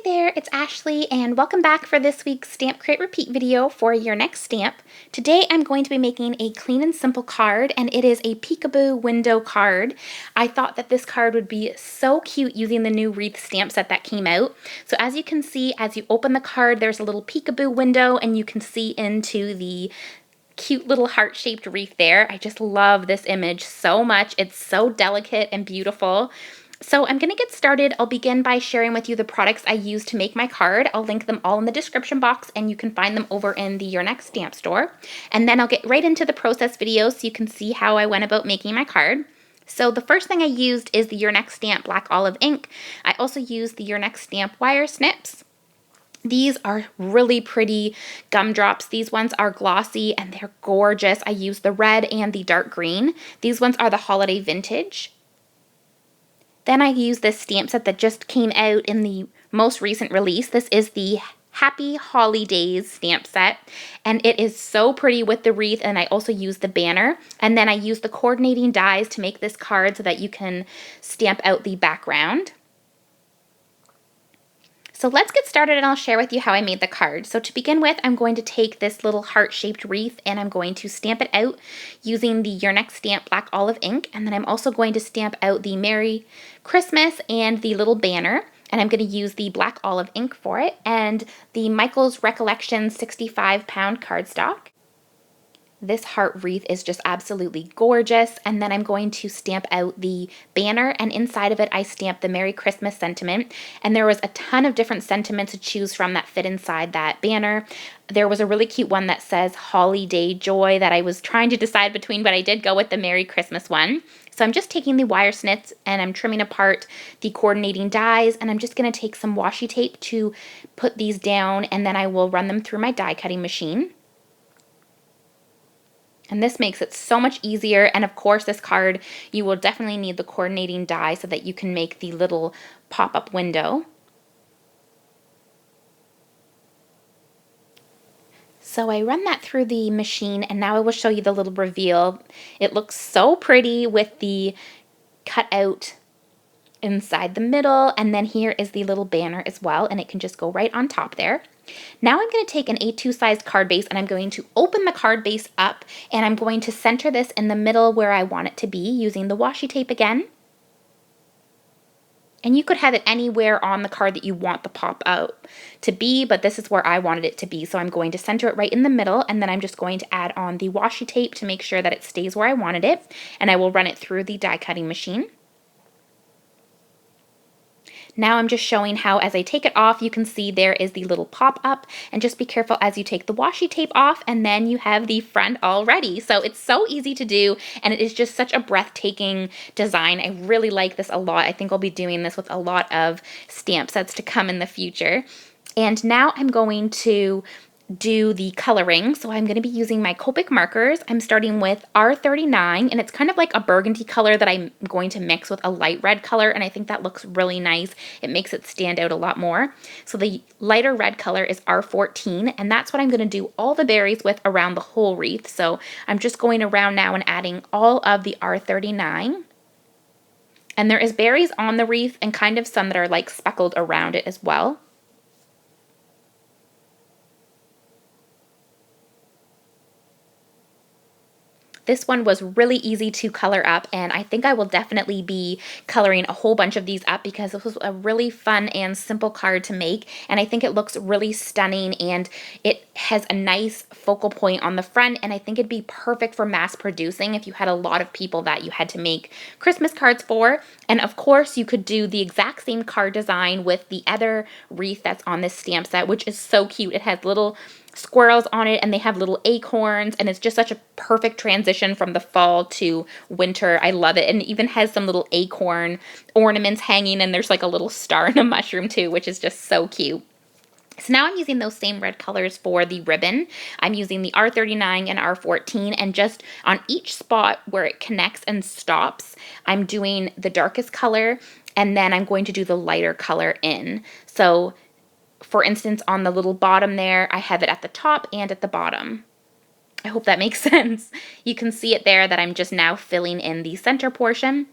there, it's Ashley and welcome back for this week's Stamp Create Repeat video for your next stamp. Today I'm going to be making a clean and simple card, and it is a peekaboo window card. I thought that this card would be so cute using the new wreath stamp set that came out. So as you can see, as you open the card, there's a little peekaboo window and you can see into the cute little heart-shaped wreath there. I just love this image so much. It's so delicate and beautiful. So I'm going to get started. I'll begin by sharing with you the products I used to make my card. I'll link them all in the description box and you can find them over in the Your Next Stamp store. And then I'll get right into the process video so you can see how I went about making my card. So the first thing I used is the Your Next Stamp Black Olive ink. I also used the Your Next Stamp wire snips. These are really pretty gumdrops. These ones are glossy and they're gorgeous. I used the red and the dark green. These ones are the holiday vintage. Then I used this stamp set that just came out in the most recent release. This is the Happy Holidays stamp set, and it is so pretty with the wreath, and I also used the banner. And then I used the coordinating dies to make this card so that you can stamp out the background. So let's get started and I'll share with you how I made the card. So to begin with, I'm going to take this little heart-shaped wreath and I'm going to stamp it out using the Your Next Stamp Black Olive ink. And then I'm also going to stamp out the Merry Christmas and the little banner. And I'm going to use the Black Olive ink for it and the Michael's Recollection 65-pound cardstock. This heart wreath is just absolutely gorgeous. And then I'm going to stamp out the banner, and inside of it I stamped the Merry Christmas sentiment. And there was a ton of different sentiments to choose from that fit inside that banner. There was a really cute one that says Holiday Joy that I was trying to decide between, but I did go with the Merry Christmas one. So I'm just taking the wire snips and I'm trimming apart the coordinating dies, and I'm just going to take some washi tape to put these down, and then I will run them through my die cutting machine. And this makes it so much easier. And of course, this card, you will definitely need the coordinating die so that you can make the little pop-up window. So I run that through the machine, and now I will show you the little reveal. It looks so pretty with the cutout inside the middle, and then here is the little banner as well, and it can just go right on top there. Now I'm going to take an A2 sized card base and I'm going to open the card base up, and I'm going to center this in the middle where I want it to be using the washi tape again. And you could have it anywhere on the card that you want the pop out to be, but this is where I wanted it to be. So I'm going to center it right in the middle, and then I'm just going to add on the washi tape to make sure that it stays where I wanted it, and I will run it through the die cutting machine. Now I'm just showing how as I take it off, you can see there is the little pop-up, and just be careful as you take the washi tape off, and then you have the front already. So it's so easy to do, and it is just such a breathtaking design. I really like this a lot. I think I'll be doing this with a lot of stamp sets to come in the future. And now I'm going to do the coloring. So I'm going to be using my Copic markers. I'm starting with R39, and it's kind of like a burgundy color that I'm going to mix with a light red color, and I think that looks really nice. It makes it stand out a lot more. So the lighter red color is R14, and that's what I'm going to do all the berries with around the whole wreath. So I'm just going around now and adding all of the R39. And there is berries on the wreath and kind of some that are like speckled around it as well. This one was really easy to color up, and I think I will definitely be coloring a whole bunch of these up because this was a really fun and simple card to make, and I think it looks really stunning, and it has a nice focal point on the front, and I think it'd be perfect for mass producing if you had a lot of people that you had to make Christmas cards for. And of course, you could do the exact same card design with the other wreath that's on this stamp set, which is so cute. It has little squirrels on it, and they have little acorns, and it's just such a perfect transition from the fall to winter. I love it. And it even has some little acorn ornaments hanging, and there's like a little star and a mushroom too, which is just so cute. So now I'm using those same red colors for the ribbon. I'm using the R39 and R14, and just on each spot where it connects and stops, I'm doing the darkest color, and then I'm going to do the lighter color in. So for instance, on the little bottom there, I have it at the top and at the bottom. I hope that makes sense. You can see it there that I'm just now filling in the center portion.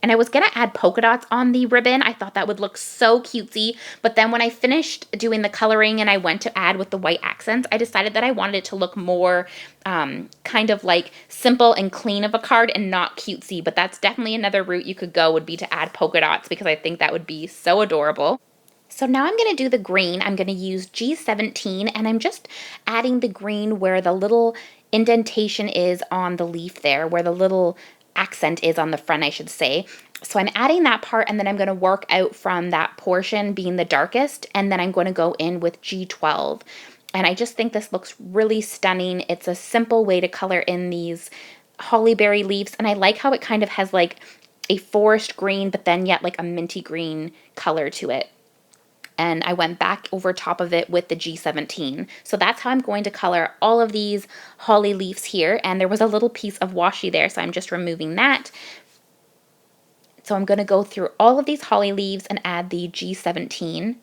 And I was going to add polka dots on the ribbon. I thought that would look so cutesy. But then when I finished doing the coloring and I went to add with the white accents, I decided that I wanted it to look more kind of like simple and clean of a card and not cutesy. But that's definitely another route you could go, would be to add polka dots, because I think that would be so adorable. So now I'm going to do the green. I'm going to use G17, and I'm just adding the green where the little indentation is on the leaf there, where the little accent is on the front, I should say. So I'm adding that part, and then I'm going to work out from that portion being the darkest, and then I'm going to go in with G12. And I just think this looks really stunning. It's a simple way to color in these hollyberry leaves, and I like how it kind of has like a forest green, but then yet like a minty green color to it. And I went back over top of it with the G17. So that's how I'm going to color all of these holly leaves here. And there was a little piece of washi there, so I'm just removing that. So I'm going to go through all of these holly leaves and add the G17.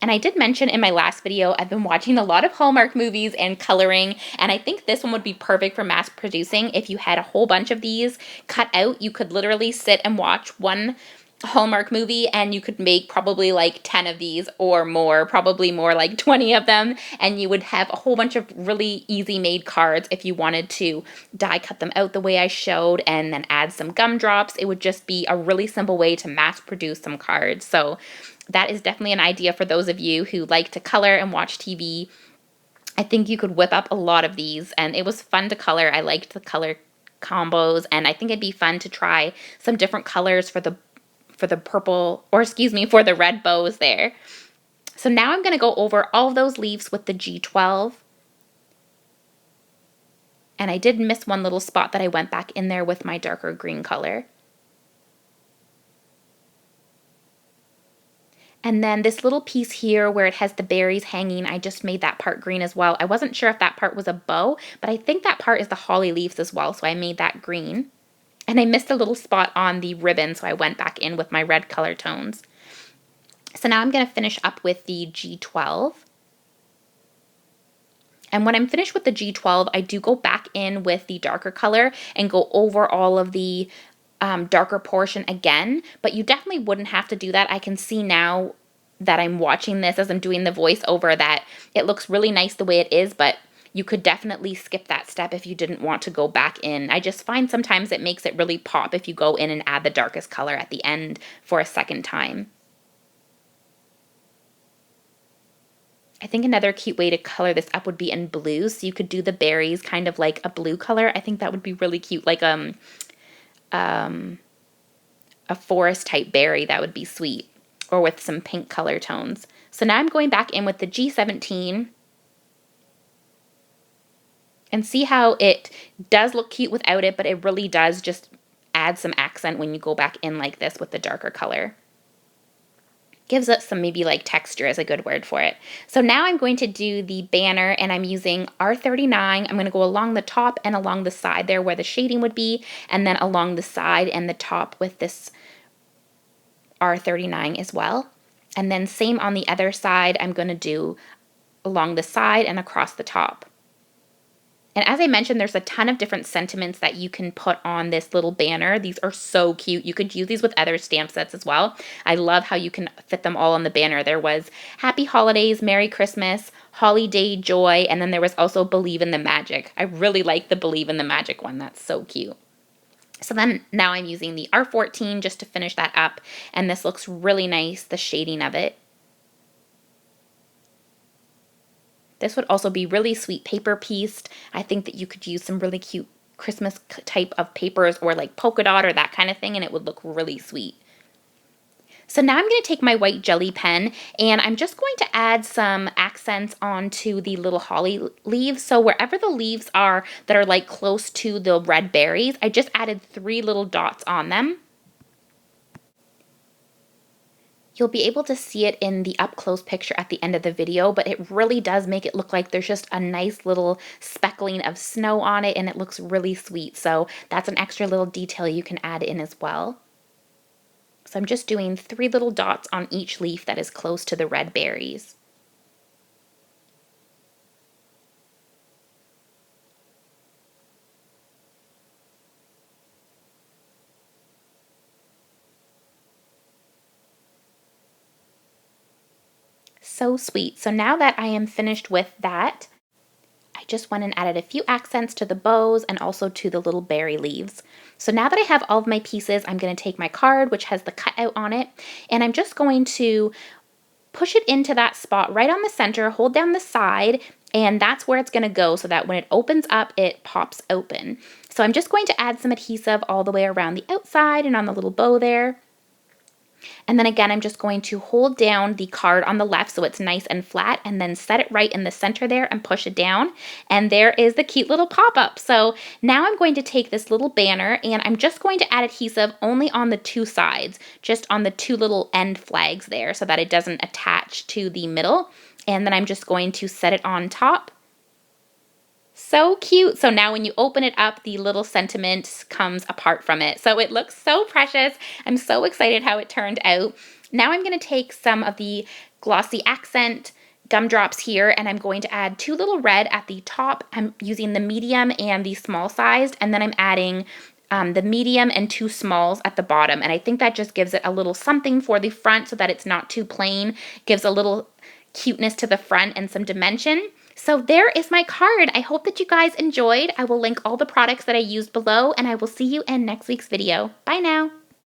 And I did mention in my last video, I've been watching a lot of Hallmark movies and coloring, and I think this one would be perfect for mass producing. If you had a whole bunch of these cut out, you could literally sit and watch one Hallmark movie and you could make probably like 10 of these or more, probably more, like 20 of them, and you would have a whole bunch of really easy made cards if you wanted to die cut them out the way I showed and then add some gumdrops. It would just be a really simple way to mass produce some cards. So that is definitely an idea for those of you who like to color and watch TV. I think you could whip up a lot of these, and it was fun to color. I liked the color combos, and I think it'd be fun to try some different colors for the purple, or excuse me, for the red bows there. So now I'm going to go over all of those leaves with the G12. And I did miss one little spot that I went back in there with my darker green color. And then this little piece here where it has the berries hanging, I just made that part green as well. I wasn't sure if that part was a bow, but I think that part is the holly leaves as well, so I made that green. And I missed a little spot on the ribbon, so I went back in with my red color tones. So now I'm going to finish up with the G12. And when I'm finished with the G12, I do go back in with the darker color and go over all of the darker portion again, but you definitely wouldn't have to do that. I can see now that I'm watching this as I'm doing the voiceover that it looks really nice the way it is, but you could definitely skip that step if you didn't want to go back in. I just find sometimes it makes it really pop if you go in and add the darkest color at the end for a second time. I think another cute way to color this up would be in blue. So you could do the berries kind of like a blue color. I think that would be really cute, like a forest type berry. That would be sweet. Or with some pink color tones. So now I'm going back in with the G17. And see how it does look cute without it, but it really does just add some accent when you go back in like this with the darker color. Gives it some maybe like texture is a good word for it. So now I'm going to do the banner, and I'm using R39. I'm going to go along the top and along the side there where the shading would be, and then along the side and the top with this R39 as well. And then same on the other side, I'm going to do along the side and across the top. And as I mentioned, there's a ton of different sentiments that you can put on this little banner. These are so cute. You could use these with other stamp sets as well. I love how you can fit them all on the banner. There was Happy Holidays, Merry Christmas, Holiday Joy, and then there was also Believe in the Magic. I really like the Believe in the Magic one. That's so cute. So then now I'm using the R14 just to finish that up, and this looks really nice, the shading of it. This would also be really sweet paper pieced. I think that you could use some really cute Christmas type of papers or like polka dot or that kind of thing, and it would look really sweet. So now I'm going to take my white jelly pen, and I'm just going to add some accents onto the little holly leaves. So wherever the leaves are that are like close to the red berries, I just added 3 little dots on them. You'll be able to see it in the up-close picture at the end of the video, but it really does make it look like there's just a nice little speckling of snow on it, and it looks really sweet. So that's an extra little detail you can add in as well. So I'm just doing 3 little dots on each leaf that is close to the red berries. So sweet. So now that I am finished with that, I just went and added a few accents to the bows and also to the little berry leaves. So now that I have all of my pieces, I'm going to take my card, which has the cutout on it, and I'm just going to push it into that spot right on the center, hold down the side, and that's where it's going to go so that when it opens up, it pops open. So I'm just going to add some adhesive all the way around the outside and on the little bow there. And then again, I'm just going to hold down the card on the left so it's nice and flat, and then set it right in the center there and push it down. And there is the cute little pop-up. So now I'm going to take this little banner and I'm just going to add adhesive only on the two sides, just on the two little end flags there so that it doesn't attach to the middle. And then I'm just going to set it on top. So cute. So now when you open it up, the little sentiment comes apart from it. So it looks so precious. I'm so excited how it turned out. Now I'm going to take some of the glossy accent gumdrops here and I'm going to add two little red at the top. I'm using the medium and the small sized, and then I'm adding the medium and two smalls at the bottom. And I think that just gives it a little something for the front so that it's not too plain. Gives a little cuteness to the front and some dimension. So there is my card. I hope that you guys enjoyed. I will link all the products that I used below, and I will see you in next week's video. Bye now.